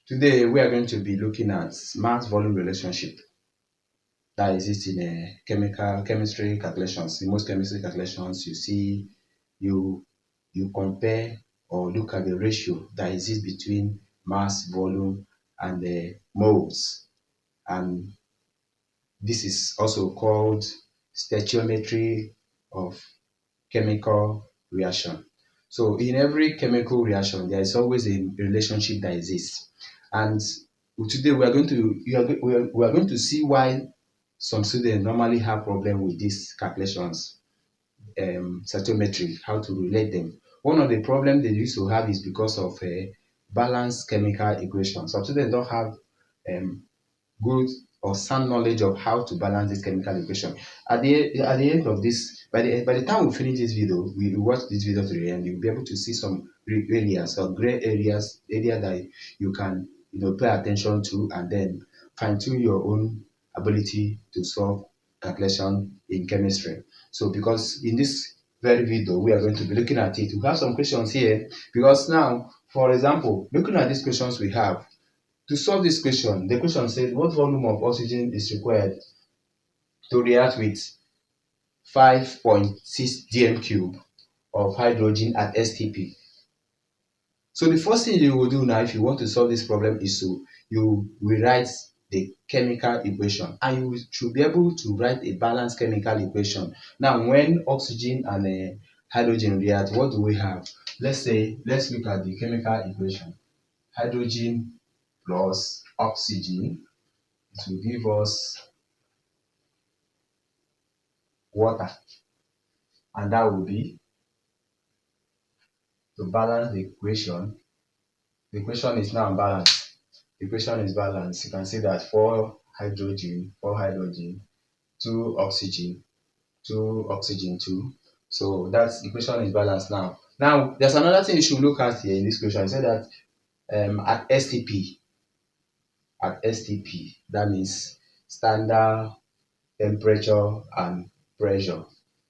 Today we are going to be looking at mass volume relationship that exists in chemistry calculations. In most chemistry calculations, you see you you compare or look at the ratio that exists between mass, volume, and the moles. And this is also called stoichiometry of chemical reaction. So in every chemical reaction, there is always a relationship that exists. And today we are going to see why some students normally have problem with these calculations, stoichiometry, how to relate them. One of the problems they used to have is because of a balanced chemical equation. Some students don't have um, good or sound knowledge of how to balance this chemical equation. At the end of this, by the time we finish this video, we watch this video to the end, you'll be able to see some areas or gray areas, area that you can pay attention to, and then fine tune your own ability to solve calculation in chemistry. So because in this very video we are going to be looking at it, we have some questions here because now, for example, looking at these questions we have, to solve this question, the question says what volume of oxygen is required to react with 5.6 dm cube of hydrogen at STP. So the first thing you will do now if you want to solve this problem is to you rewrite the chemical equation, and you should be able to write a balanced chemical equation. Now when oxygen and hydrogen react, what do we have? Let's look at the chemical equation. Hydrogen plus oxygen, it will give us water, and that will be, to balance the equation. The equation is now balanced. The equation is balanced. You can see that 4 hydrogen, 2 oxygen, 2 oxygen 2. So that's equation is balanced now. Now there's another thing you should look at here in this equation. You say that at STP, that means standard temperature and pressure.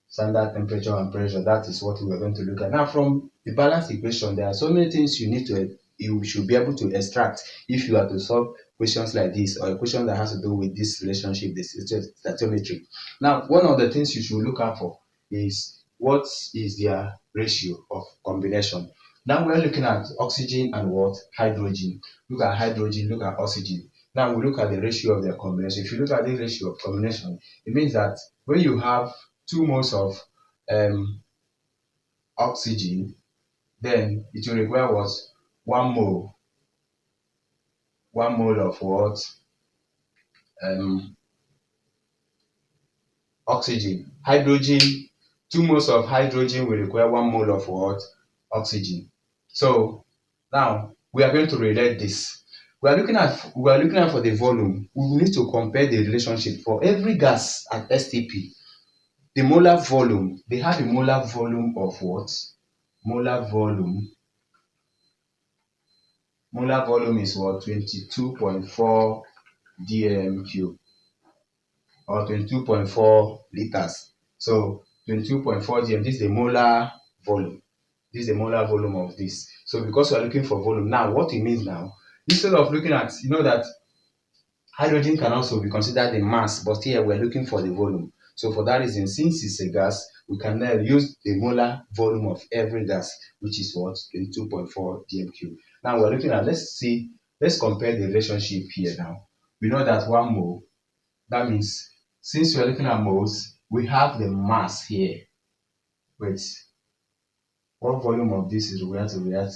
Standard temperature and pressure, that is what we are going to look at. Now from the balance equation, there are so many things you should be able to extract if you are to solve questions like this, or a question that has to do with this relationship, this stoichiometry. Now one of the things you should look out for is what is their ratio of combination. Now we're looking at oxygen and what? Hydrogen. Look at hydrogen, look at oxygen. Now we look at the ratio of their combination. If you look at the ratio of combination, it means that when you have 2 moles of um, oxygen, then it will require what? 1 mole. 1 mole of what? Um, Oxygen. Hydrogen, 2 moles of hydrogen will require 1 mole of what? Oxygen. So now we are going to relate this. We are looking at for the volume. We need to compare the relationship for every gas at STP. The molar volume, they have a molar volume of what? Molar volume. Molar volume is what? 22.4 dm cube, or 22.4 liters. So 22.4 dm, this is the molar volume. This is the molar volume of this. So because we are looking for volume, now what it means now, instead of looking at, that hydrogen can also be considered the mass, but here we're looking for the volume. So for that reason, since it's a gas, we can now use the molar volume of every gas, which is what? 22.4 dm cube. Now we're looking at, let's compare the relationship here now. We know that 1 mole, that means since we're looking at moles, we have the mass here. Wait, what volume of this is required to react?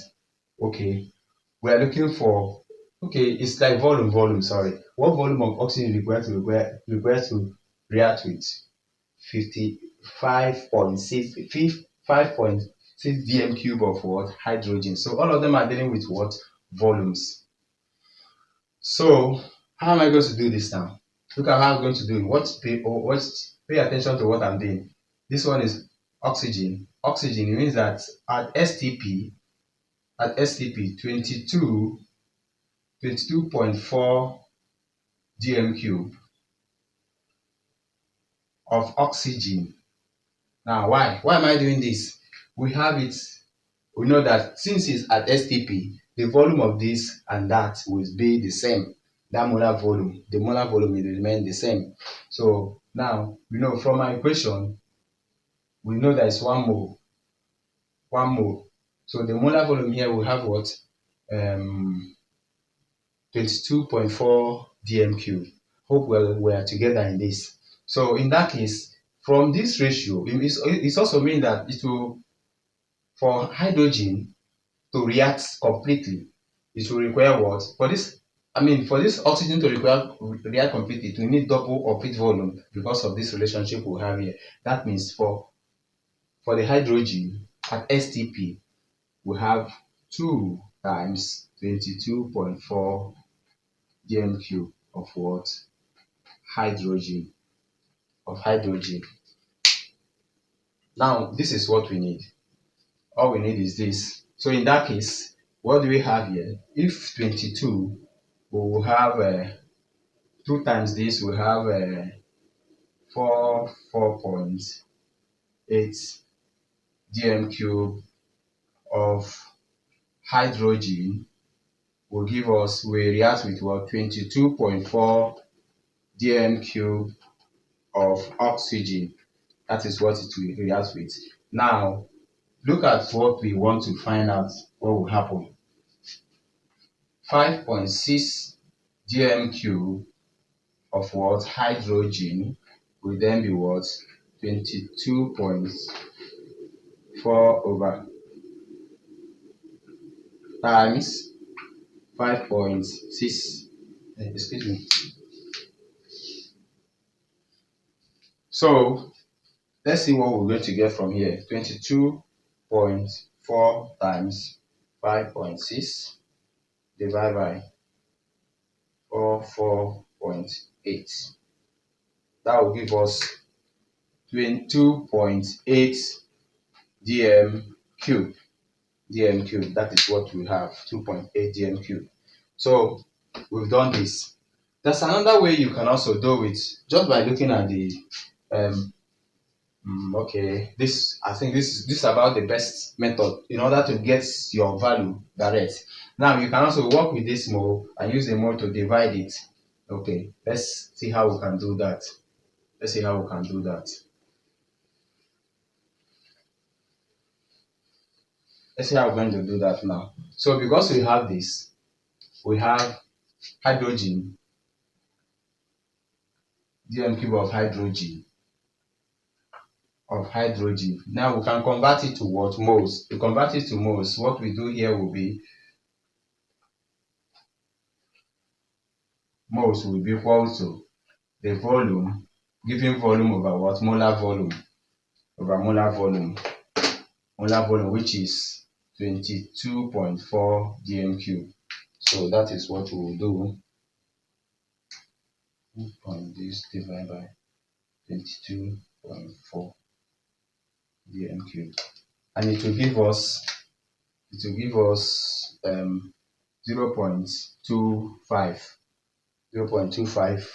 Okay, we are looking for, okay, it's like volume, sorry. What volume of oxygen is required to react with 5.6 dm cube of what? Hydrogen. So all of them are dealing with what? Volumes. So how am I going to do this now? Look at how I'm going to do it. Pay attention to what I'm doing. This one is oxygen. Oxygen, it means that at STP 22.4 dm cube of oxygen. Now why am I doing this? We know that since it's at STP, the volume of this and that will be the same. That molar volume, the molar volume will remain the same. So now we know from our equation, we know that it's 1 mole. 1 mole. So the molar volume here will have what? 22.4 dm cube. Hope we're together in this. So in that case, from this ratio, it also means that it will, for hydrogen to react completely, it will require what? For this, for this oxygen to react completely, it will need double of its volume because of this relationship we have here. That means for the hydrogen at STP, we have 2 times 22.4 dm cube of what? Hydrogen. Now, this is what we need. All we need is this. So in that case, what do we have here? If 22, we will have 2 times this, we have 4.8 dm cube of hydrogen will give us, we react with what? 22.4 dm cube of oxygen. That is what it will react with. Now, look at what we want to find out what will happen. 5.6 dm cube of what? Hydrogen will then be what? 22.4 over times 5.6. Excuse me. So let's see what we're going to get from here. 22.4 times 5.6 divided by 4.8. That will give us 22.8 dm cube. That is what we have, 2.8 dm cube. So we've done this. There's another way you can also do it just by looking at the okay, I think this is about the best method in order to get your value direct. Now you can also work with this mole and use the mole to divide it. Okay, let's see how we can do that. Let's see how we're going to do that now. So because we have this, we have hydrogen, dm cube of hydrogen. Now we can convert it to what? Moles. To convert it to moles, what we do here will be moles will be equal to the volume, given volume over what? Molar volume over molar volume, which is 22.4 dm cube. So that is what we will do. This divided by 22.4 dm cube, and it will give us 0.25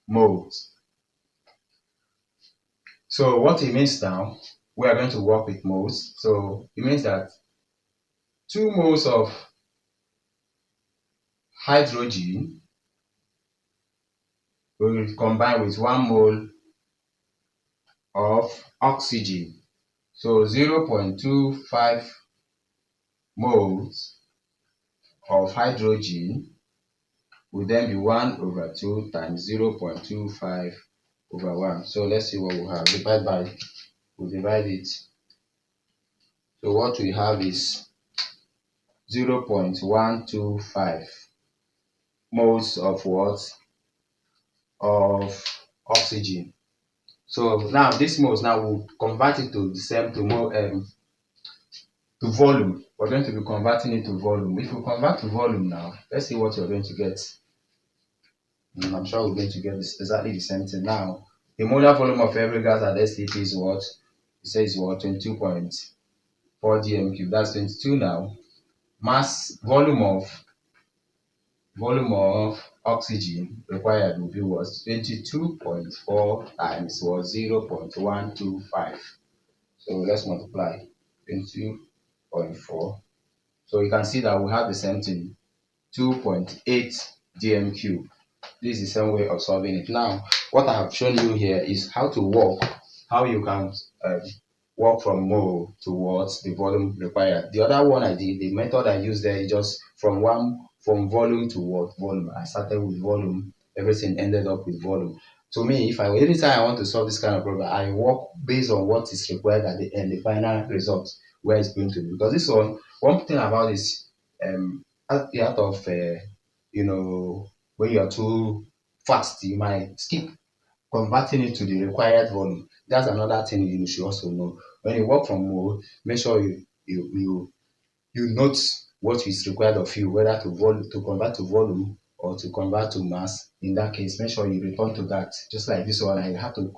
moles. So what it means now, we are going to work with moles. So it means that 2 moles of hydrogen will combine with 1 mole of oxygen. So 0.25 moles of hydrogen will then be 1 over 2 times 0.25 over 1. So let's see what we have. We'll divide it. So what we have is 0.125 moles of what? Of oxygen. So now this moles, now we'll convert it to the same to volume. We're going to be converting it to volume. If we convert to volume now, let's see what you're going to get. I'm sure we're going to get exactly the same thing. Now, the molar volume of every gas at STP is what? It says what? 22.4 dm cube. That's 22 now. Mass volume of oxygen required will be what? 22.4 times was 0.125. So let's multiply 22.4 So you can see that we have the same thing, 2.8 dm cube. This is the same way of solving it. Now, what I have shown you here is how to work, how you can work from mole towards the volume required. The other one I did, the method I used there is just from volume to what volume. I started with volume, everything ended up with volume. To me, if I anytime I want to solve this kind of problem, I work based on what is required at the end, the final result, where it's going to be. Because this one thing about this, at the out of you know, when you are too fast, you might skip converting it to the required volume. That's another thing you should also know. When you work from mode, make sure you note what is required of you, whether to convert to volume or to convert to mass. In that case, make sure you return to that. Just like this one, I have to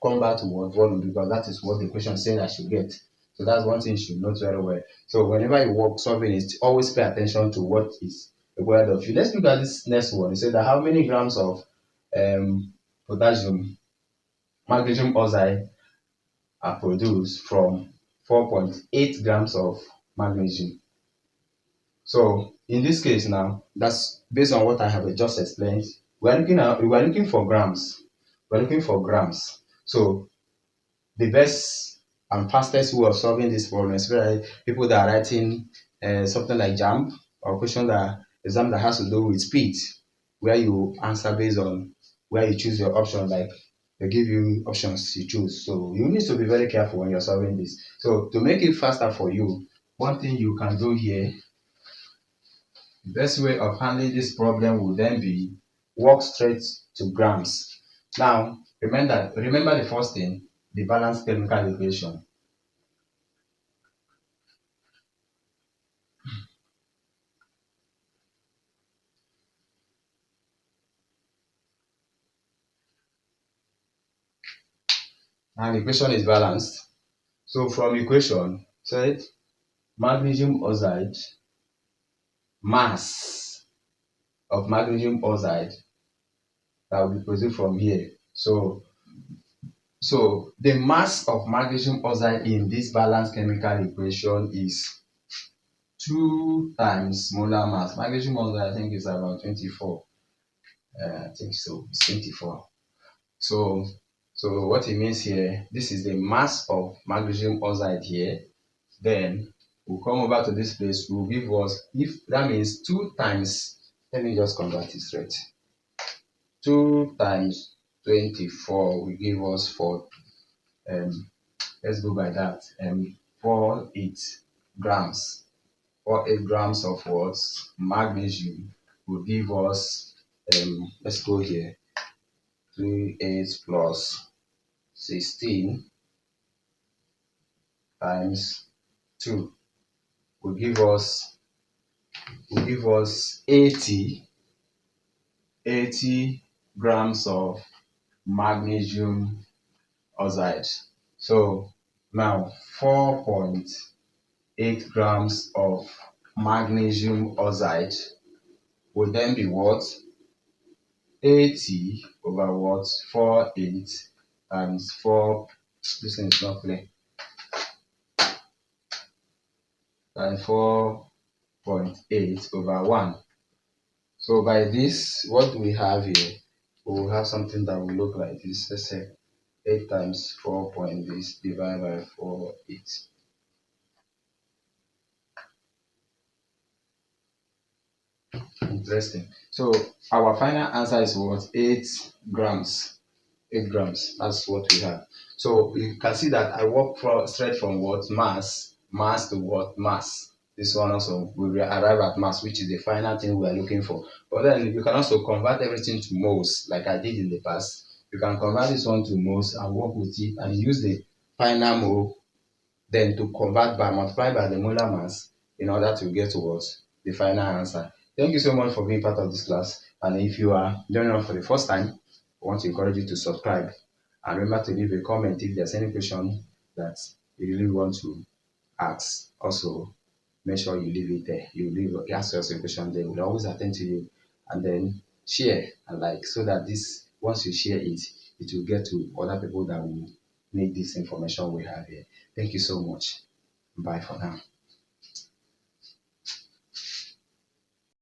come back to what volume, because that is what the question saying I should get. So that's one thing you should note very well. So whenever you work solving it, always pay attention to what is required of you. Let's look at this next one. It says that how many grams of potassium magnesium oxide are produced from 4.8 grams of magnesium. So in this case now, that's based on what I have just explained. We're looking for grams. We're looking for grams. So the best and fastest way of solving this problem, especially people that are writing something like JAMB or question that exam that has to do with speed, where you answer based on where you choose your option, like they give you options you choose. So you need to be very careful when you're solving this. So to make it faster for you, one thing you can do here, the best way of handling this problem will then be work straight to grams. Now, remember the first thing, the balanced chemical equation. And the equation is balanced. So from equation, said magnesium oxide, mass of magnesium oxide that will be produced from here. So the mass of magnesium oxide in this balanced chemical equation is 2 times molar mass. Magnesium oxide, I think, is about 24. I think so. It's 24. So what it means here, this is the mass of magnesium oxide here. Then we'll come over to this place, will give us, if that means 2 times, let me just convert it straight. 2 times 24 will give us 4. Let's go by that. 48 grams. 48 grams of what? Magnesium will give us, let's go here. 38 plus 16 times 2 will give us 80 grams of magnesium oxide. So now 4.8 grams of magnesium oxide will then be what? 80 over what? 48 times 4. This thing is not clear. Times 4.8 over 1. So by this, what we have here, we will have something that will look like this. Let's say 8 times 4 point this divided by 4.8. Interesting. So our final answer is what? 8 grams. 8 grams. That's what we have. So you can see that I work straight from what? Mass to what? Mass. This one also will arrive at mass, which is the final thing we are looking for. But then you can also convert everything to moles, like I did in the past. You can convert this one to moles and work with it and use the final mole, then to convert by multiply by the molar mass in order to get towards the final answer. Thank you so much for being part of this class. And if you are joining us for the first time, I want to encourage you to subscribe and remember to leave a comment if there's any question that you really want to ask. Also, make sure you leave it there. You ask us a question there. We'll always attend to you. And then share and like, so that this, once you share it, it will get to other people that will need this information we have here. Thank you so much. Bye for now.